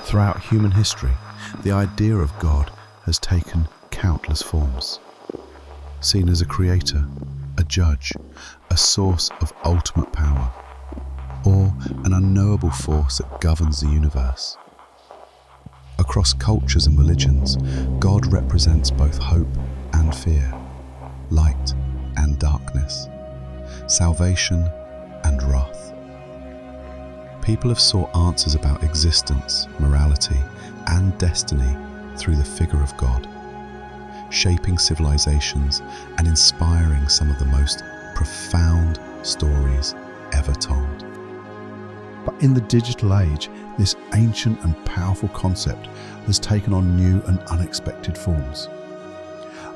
Throughout human history, the idea of God has taken countless forms. Seen as a creator, a judge, a source of ultimate power, or an unknowable force that governs the universe. Across cultures and religions, God represents both hope and fear, light and darkness, salvation and wrath. People have sought answers about existence, morality, and destiny through the figure of God, shaping civilizations and inspiring some of the most profound stories ever told. But in the digital age, this ancient and powerful concept has taken on new and unexpected forms.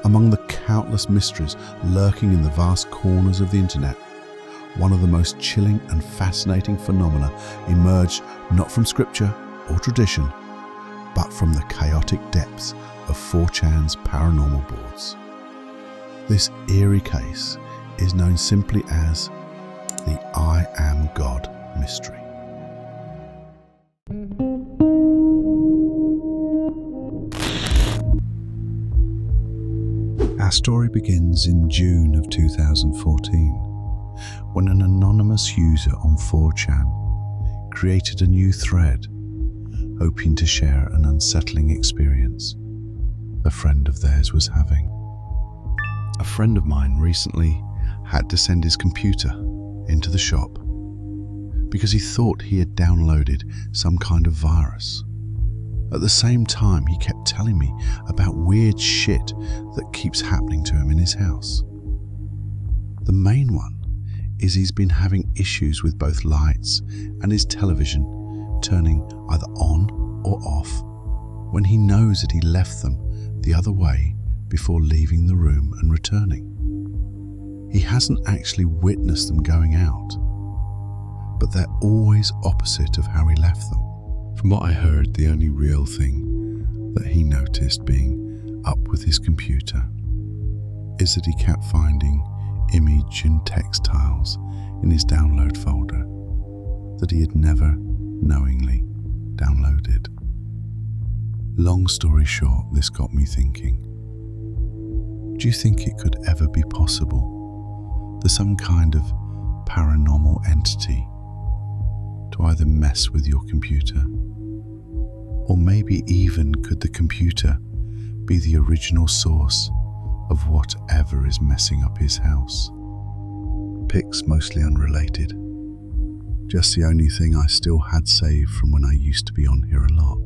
Among the countless mysteries lurking in the vast corners of the internet, one of the most chilling and fascinating phenomena emerged not from scripture or tradition, but from the chaotic depths of 4chan's paranormal boards. This eerie case is known simply as the I Am God mystery. Our story begins in June of 2014, when an anonymous user on 4chan created a new thread, hoping to share an unsettling experience a friend of theirs was having. A friend of mine recently had to send his computer into the shop because he thought he had downloaded some kind of virus. At the same time, he kept telling me about weird shit that keeps happening to him in his house. The main one is he's been having issues with both lights and his television turning either on or off when he knows that he left them the other way before leaving the room and returning. He hasn't actually witnessed them going out, but they're always opposite of how he left them. From what I heard, the only real thing that he noticed being up with his computer is that he kept finding image and text tiles in his download folder that he had never knowingly downloaded. Long story short, this got me thinking. Do you think it could ever be possible that some kind of paranormal entity to either mess with your computer, or maybe even could the computer be the original source of whatever is messing up his house? Pics mostly unrelated. Just the only thing I still had saved from when I used to be on here a lot.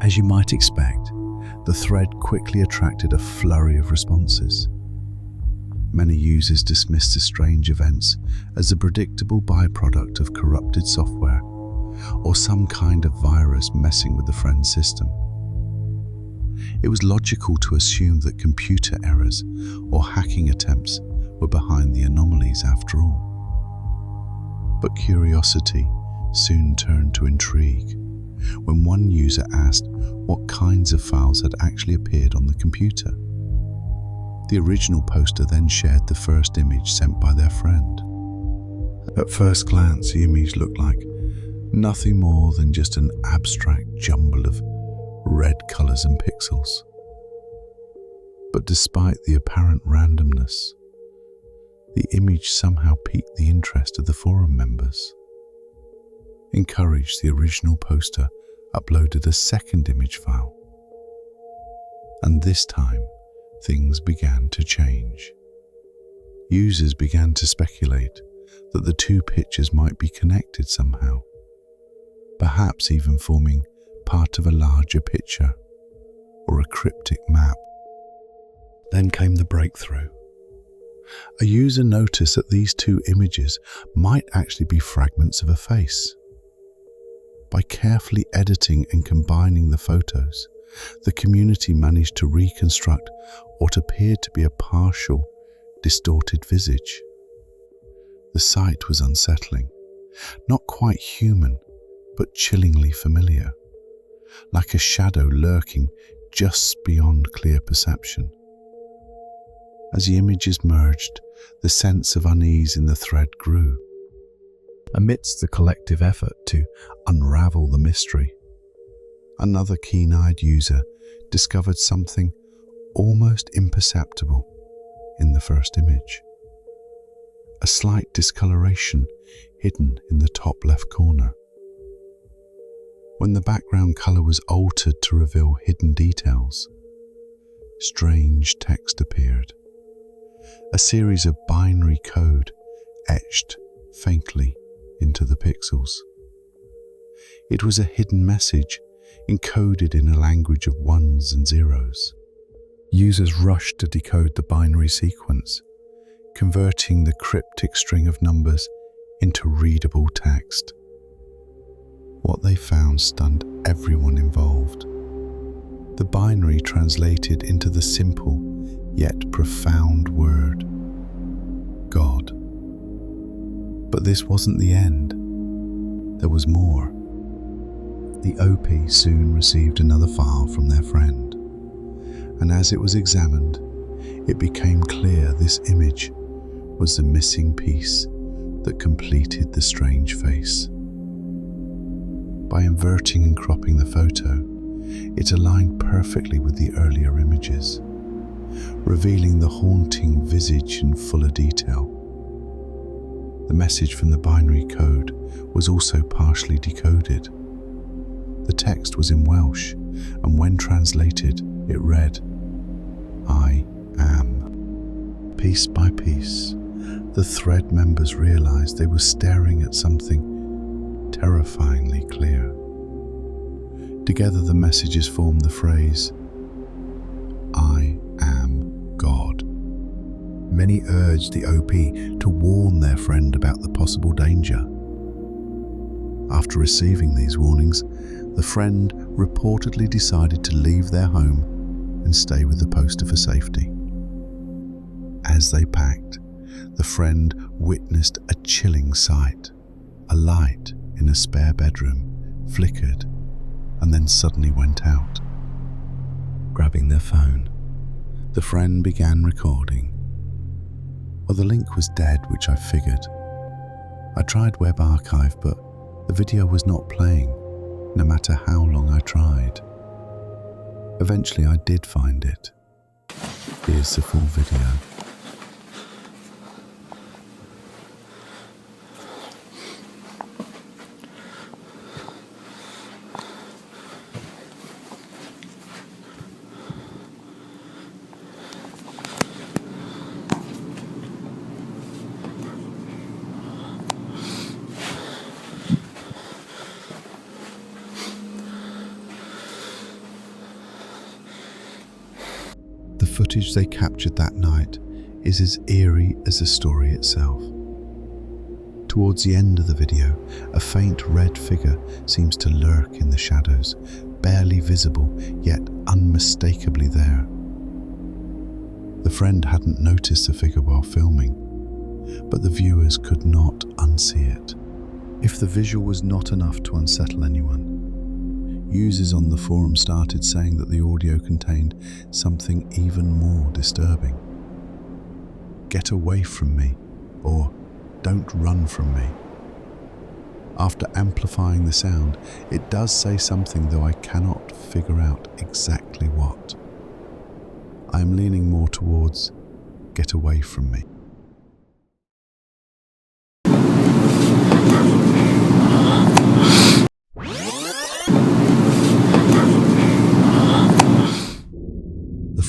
As you might expect, the thread quickly attracted a flurry of responses. Many users dismissed the strange events as a predictable byproduct of corrupted software or some kind of virus messing with the friend system. It was logical to assume that computer errors or hacking attempts were behind the anomalies after all. But curiosity soon turned to intrigue when one user asked what kinds of files had actually appeared on the computer. The original poster then shared the first image sent by their friend. At first glance, the image looked like nothing more than just an abstract jumble of red colors and pixels. But despite the apparent randomness, the image somehow piqued the interest of the forum members. Encouraged, the original poster uploaded a second image file. And this time, things began to change. Users began to speculate that the two pictures might be connected somehow, perhaps even forming part of a larger picture or a cryptic map. Then came the breakthrough. A user noticed that these two images might actually be fragments of a face. By carefully editing and combining the photos, the community managed to reconstruct what appeared to be a partial, distorted visage. The sight was unsettling, not quite human, but chillingly familiar, like a shadow lurking just beyond clear perception. As the images merged, the sense of unease in the thread grew. Amidst the collective effort to unravel the mystery, Another keen-eyed user discovered something almost imperceptible in the first image. A slight discoloration hidden in the top left corner. When the background color was altered to reveal hidden details, strange text appeared. A series of binary code etched faintly into the pixels. It was a hidden message encoded in a language of ones and zeros. Users rushed to decode the binary sequence, converting the cryptic string of numbers into readable text. What they found stunned everyone involved. The binary translated into the simple yet profound word, God. But this wasn't the end. There was more. The OP soon received another file from their friend, and as it was examined, it became clear this image was the missing piece that completed the strange face. By inverting and cropping the photo, it aligned perfectly with the earlier images, revealing the haunting visage in fuller detail. The message from the binary code was also partially decoded. The text was in Welsh, and when translated, it read, "I am." Piece by piece, the thread members realized they were staring at something terrifyingly clear. Together, the messages formed the phrase, "I am God." Many urged the OP to warn their friend about the possible danger. After receiving these warnings, the friend reportedly decided to leave their home and stay with the poster for safety. As they packed, the friend witnessed a chilling sight. A light in a spare bedroom flickered and then suddenly went out. Grabbing their phone, the friend began recording. Well, the link was dead, which I figured. I tried Web Archive, but the video was not playing, no matter how long I tried. Eventually I did find it. Here's the full video. The footage they captured that night is as eerie as the story itself. Towards the end of the video, a faint red figure seems to lurk in the shadows, barely visible yet unmistakably there. The friend hadn't noticed the figure while filming, but the viewers could not unsee it. If the visual was not enough to unsettle anyone, users on the forum started saying that the audio contained something even more disturbing. "Get away from me," or "Don't run from me." After amplifying the sound, it does say something, though I cannot figure out exactly what. I am leaning more towards "Get away from me."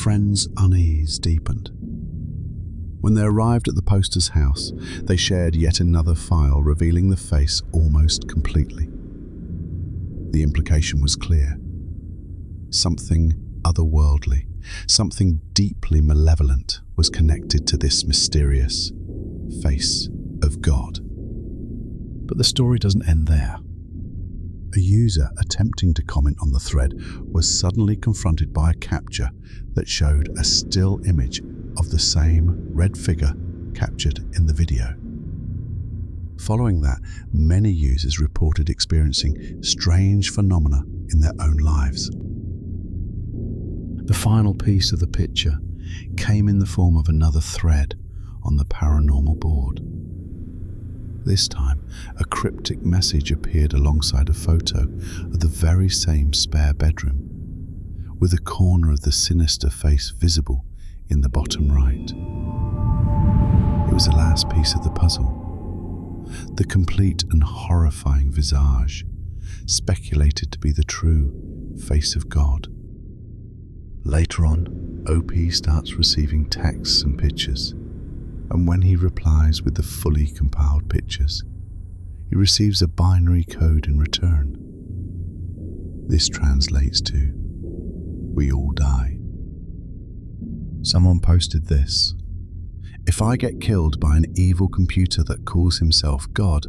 Friends' unease deepened. When they arrived at the poster's house, they shared yet another file revealing the face almost completely. The implication was clear. Something otherworldly, something deeply malevolent was connected to this mysterious face of God. But the story doesn't end there. A user attempting to comment on the thread was suddenly confronted by a capture that showed a still image of the same red figure captured in the video. Following that, many users reported experiencing strange phenomena in their own lives. The final piece of the picture came in the form of another thread on the paranormal board. This time, a cryptic message appeared alongside a photo of the very same spare bedroom, with a corner of the sinister face visible in the bottom right. It was the last piece of the puzzle. The complete and horrifying visage, speculated to be the true face of God. Later on, OP starts receiving texts and pictures, and when he replies with the fully compiled pictures, he receives a binary code in return. This translates to, "We all die." Someone posted this: "If I get killed by an evil computer that calls himself God,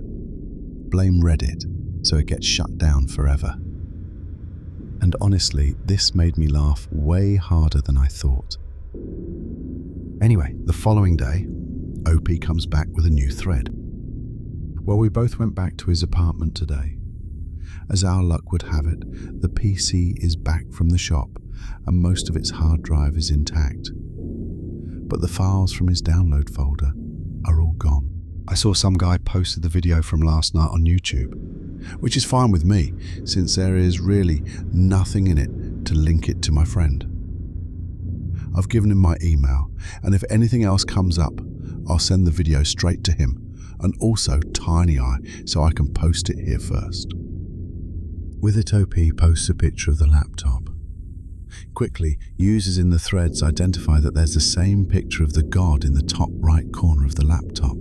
blame Reddit so it gets shut down forever." And honestly, this made me laugh way harder than I thought. Anyway, the following day, OP comes back with a new thread. Well, we both went back to his apartment today. As our luck would have it, the PC is back from the shop and most of its hard drive is intact. But the files from his download folder are all gone. I saw some guy posted the video from last night on YouTube, which is fine with me since there is really nothing in it to link it to my friend. I've given him my email, and if anything else comes up, I'll send the video straight to him, and also TinyEye so I can post it here first. With it, OP posts a picture of the laptop. Quickly, users in the threads identify that there's the same picture of the God in the top right corner of the laptop.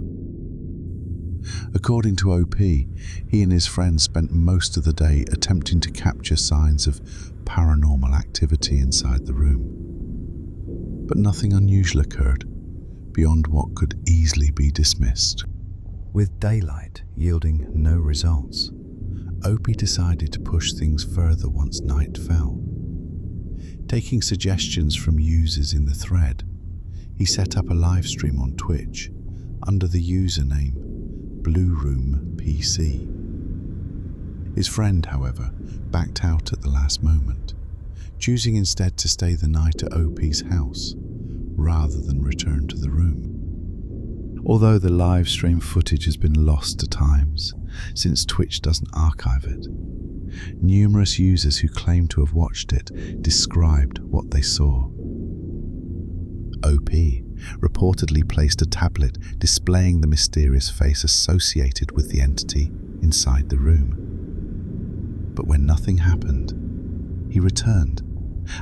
According to OP, he and his friends spent most of the day attempting to capture signs of paranormal activity inside the room. But nothing unusual occurred, beyond what could easily be dismissed. With daylight yielding no results, OP decided to push things further once night fell. Taking suggestions from users in the thread, he set up a live stream on Twitch under the username Blue Room PC. His friend, however, backed out at the last moment, choosing instead to stay the night at OP's house rather than return to the room. Although the live stream footage has been lost to times since Twitch doesn't archive it, numerous users who claim to have watched it described what they saw. OP reportedly placed a tablet displaying the mysterious face associated with the entity inside the room. But when nothing happened, he returned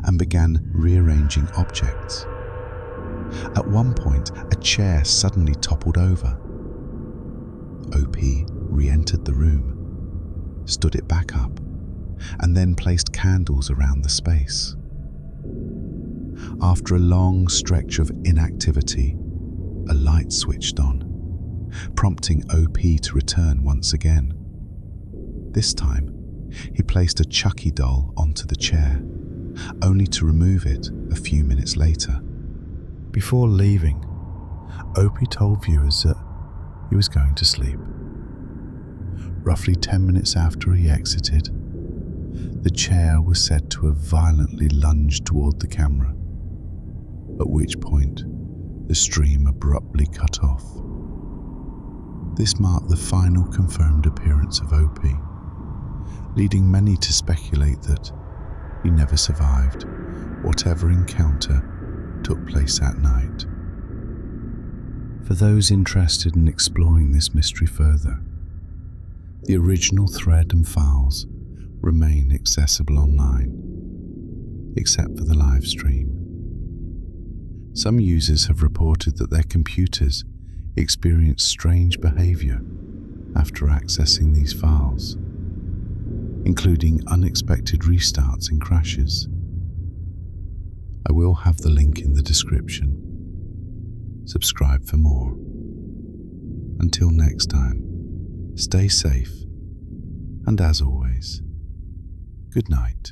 and began rearranging objects. At one point, a chair suddenly toppled over. OP re-entered the room, stood it back up, and then placed candles around the space. After a long stretch of inactivity, a light switched on, prompting OP to return once again. This time, he placed a Chucky doll onto the chair, only to remove it a few minutes later. Before leaving, OP told viewers that he was going to sleep. Roughly 10 minutes after he exited, the chair was said to have violently lunged toward the camera, at which point the stream abruptly cut off. This marked the final confirmed appearance of OP, leading many to speculate that he never survived whatever encounter took place that night. For those interested in exploring this mystery further, the original thread and files remain accessible online, except for the live stream. Some users have reported that their computers experience strange behavior after accessing these files, including unexpected restarts and crashes. I will have the link in the description. Subscribe for more. Until next time, stay safe, and as always, good night.